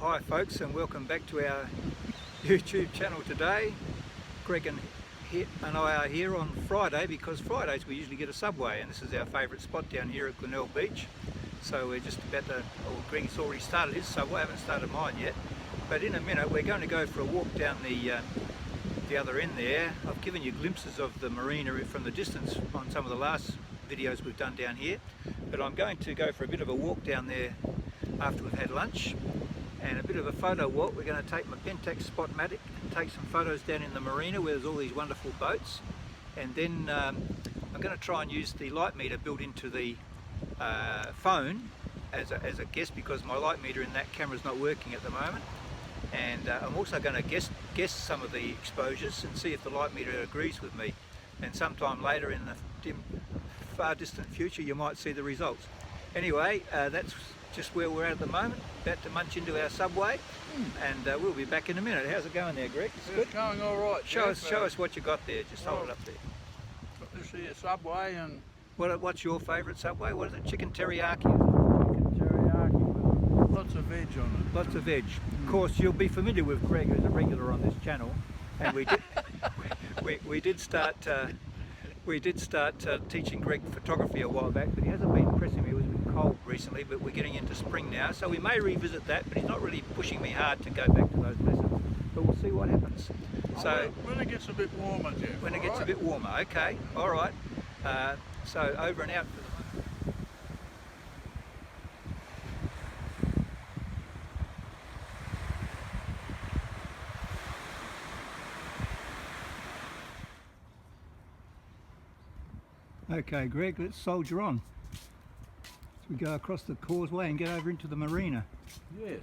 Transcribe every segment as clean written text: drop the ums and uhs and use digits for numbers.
Hi folks, and welcome back to our YouTube channel today. Greg and I are here on Friday because Fridays we usually get a subway, and this is our favourite spot down here at Glenelg Beach. So we're just about to, Greg's already started his subway, I haven't started mine yet. But in a minute we're going to go for a walk down the other end there. I've given you glimpses of the marina from the distance on some of the last videos we've done down here. But I'm going to go for a bit of a walk down there after we've had lunch. And a bit of a photo walk. We're going to take my Pentax spotmatic and take some photos down in the marina where there's all these wonderful boats, and then I'm going to try and use the light meter built into the phone as a guess, because my light meter in that camera is not working at the moment. And I'm also going to guess some of the exposures and see if the light meter agrees with me, and sometime later in the far distant future you might see the results. Anyway, that's just where we're at the moment, about to munch into our subway, and we'll be back in a minute. How's it going there, Greg? It's good? It's going all right. Show us what you got there. Just hold it up there. Got this here subway, and what's your favourite subway? What is it? Chicken teriyaki? chicken teriyaki with lots of veg on it. Lots of veg. Of course, you'll be familiar with Greg, who's a regular on this channel, and we did start teaching Greg photography a while back, but he hasn't been pressing me. It was a bit cold recently, but we're getting into spring now, so we may revisit that, but he's not really pushing me hard to go back to those lessons, but we'll see what happens. So when it gets a bit warmer, Jeff. when it gets a bit warmer, okay, all right. So over and out for Okay, Greg, let's soldier on. So we go across the causeway and get over into the marina. Yes.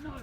No.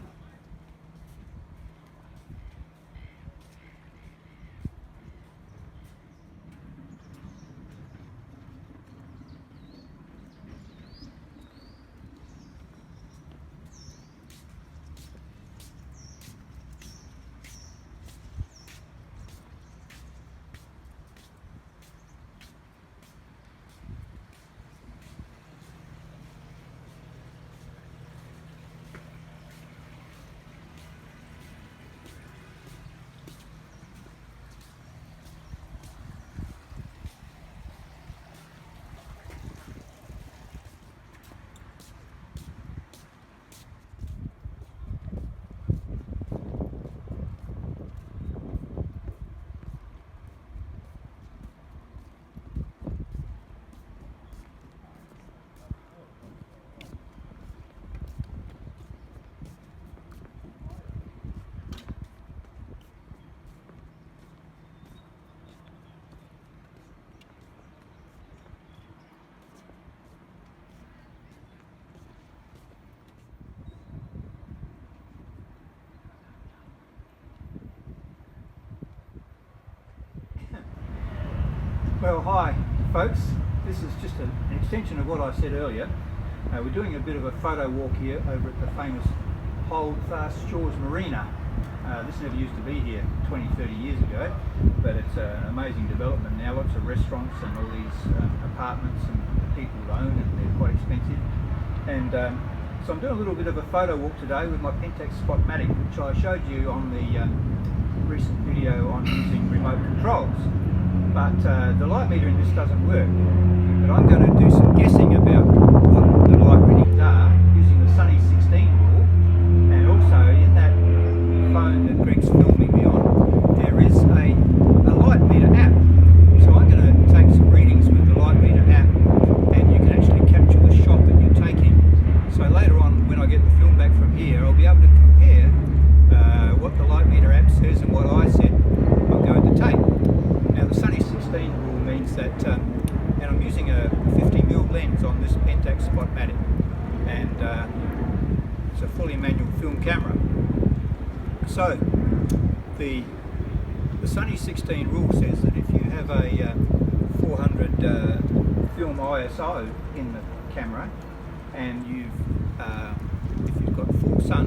Well, hi folks, this is just an extension of what I said earlier. We're doing a bit of a photo walk here over at the famous Holdfast Shores Marina. This never used to be here 20-30 years ago, but it's an amazing development now. Lots of restaurants and all these apartments, and people own, and they're quite expensive. And so I'm doing a little bit of a photo walk today with my Pentax spotmatic, which I showed you on the recent video on using remote controls. But the light meter in this doesn't work. But I'm going to do some guessing about what the light readings are using the sunny 16 rule. And also in that phone that Greg's filming me on, there is a light meter app. So I'm going to take some readings with the light meter app, and you can actually capture the shot that you're taking. So later on, when I get the film back from here, I'll be able to compare what the light meter app says and what I said I'm going to take. Now the sunny 16 rule means that, and I'm using a 50mm lens on this Pentax spotmatic, and it's a fully manual film camera. So the sunny 16 rule says that if you have a 400 film ISO in the camera, and if you've got full sun,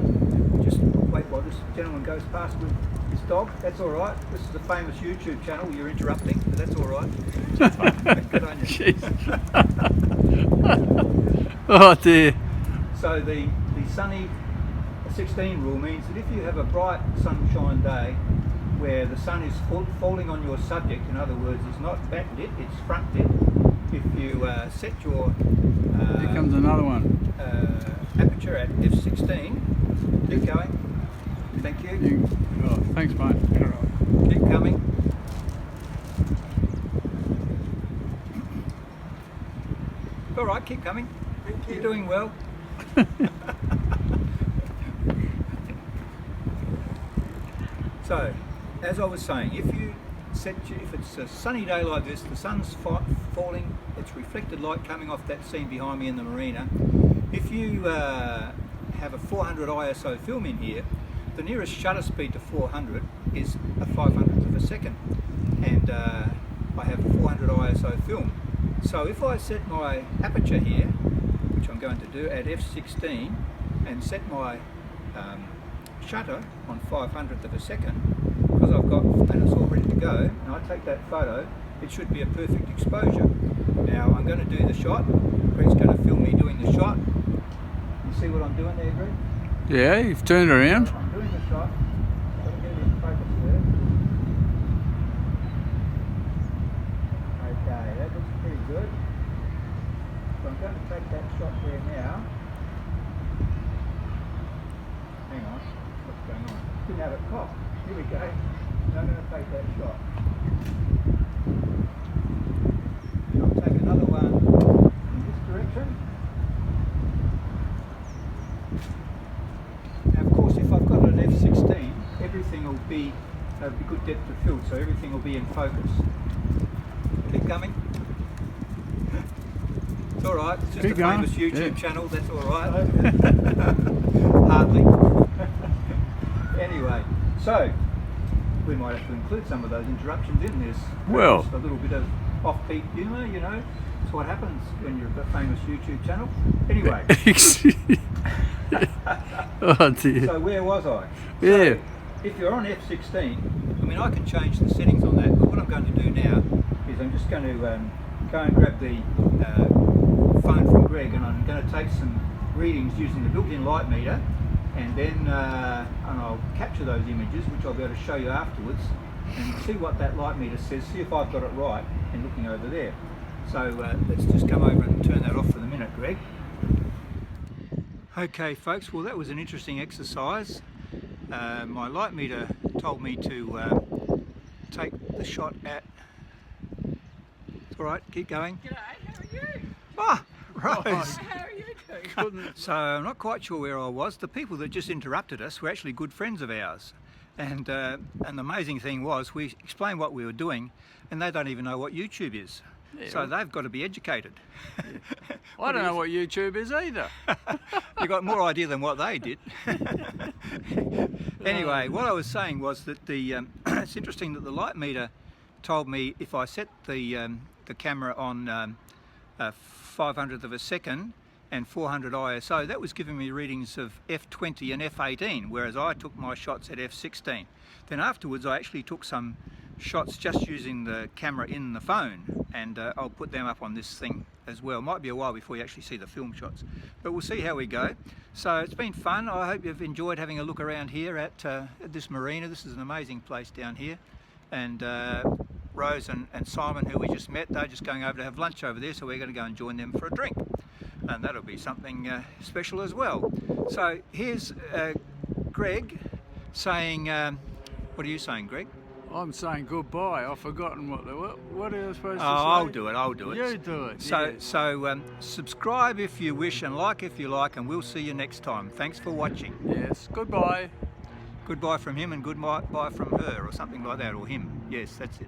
just wait while this gentleman goes past with his dog. That's all right. This is a famous YouTube channel. You're interrupting, but that's all right. Good on you. Oh dear. So the sunny 16 rule means that if you have a bright sunshine day where the sun is falling on your subject, in other words, it's not backlit, it's front lit, if you set your Here comes another one. aperture at f16, keep going. Thank you. Oh, thanks, mate. Keep coming. All right, keep coming. You're doing well. So, as I was saying, if it's a sunny day like this, the sun's falling, it's reflected light coming off that scene behind me in the marina. If you have a 400 ISO film in here, the nearest shutter speed to 400 is a 500th of a second, and I have a 400 ISO film. So if I set my aperture here, which I'm going to do at f16, and set my shutter on 500th of a second, because I've got, and it's all ready to go, and I take that photo, it should be a perfect exposure. Now I'm going to do the shot. Greg's going to film me doing the shot. You see what I'm doing there, Greg? Yeah, you've turned around. I'm doing the shot. Let me get it in focus there. Okay, that looks pretty good. So I'm going to take that shot there now. Hang on, what's going on? Didn't have it cocked. Here we go. Now I'm going to take that shot. I'll take another one in this direction. Now of course if I've got an f16, everything will be a good depth of field, so everything will be in focus. Keep coming. It's alright, it's just Keep a going. famous YouTube Yeah. channel, that's alright. Hardly. Anyway, so we might have to include some of those interruptions in this. Well, Just a little bit of offbeat humour, you know. It's what happens when you're a famous YouTube channel. Anyway. Oh dear. So where was I? Yeah. So if you're on f16, I mean I can change the settings on that, but what I'm going to do now is I'm just going to go and grab the phone from Greg, and I'm going to take some readings using the built-in light meter, and then I'll capture those images, which I'll be able to show you afterwards, and see what that light meter says, see if I've got it right in looking over there. So let's just come over and turn that off for the minute, Greg. Okay folks, well that was an interesting exercise. My light meter told me to take the shot at... It's alright, keep going. G'day, how are you? Ah, Rose! How are you doing? So I'm not quite sure where I was. The people that just interrupted us were actually good friends of ours. And the amazing thing was, we explained what we were doing and they don't even know what YouTube is. Yeah, so they've got to be educated. Yeah. I don't know what YouTube is either. You got more idea than what they did. Anyway, what I was saying was that it's interesting that the light meter told me if I set the camera on 500th of a second and 400 ISO, that was giving me readings of f20 and f18, whereas I took my shots at f16. Then afterwards I actually took some shots just using the camera in the phone, and I'll put them up on this thing as well. Might be a while before you actually see the film shots, but we'll see how we go. So it's been fun. I hope you've enjoyed having a look around here at this marina. This is an amazing place down here, and Rose and Simon, who we just met, they're just going over to have lunch over there, so we're going to go and join them for a drink, and that'll be something special as well. So here's Greg saying, what are you saying, Greg? I'm saying goodbye. I've forgotten what are you supposed to say? I'll do it. You do it. So, yeah. so subscribe if you wish and like if you like, and we'll see you next time. Thanks for watching. Yes, goodbye. Goodbye from him and goodbye from her, or something like that, or him. Yes, that's it.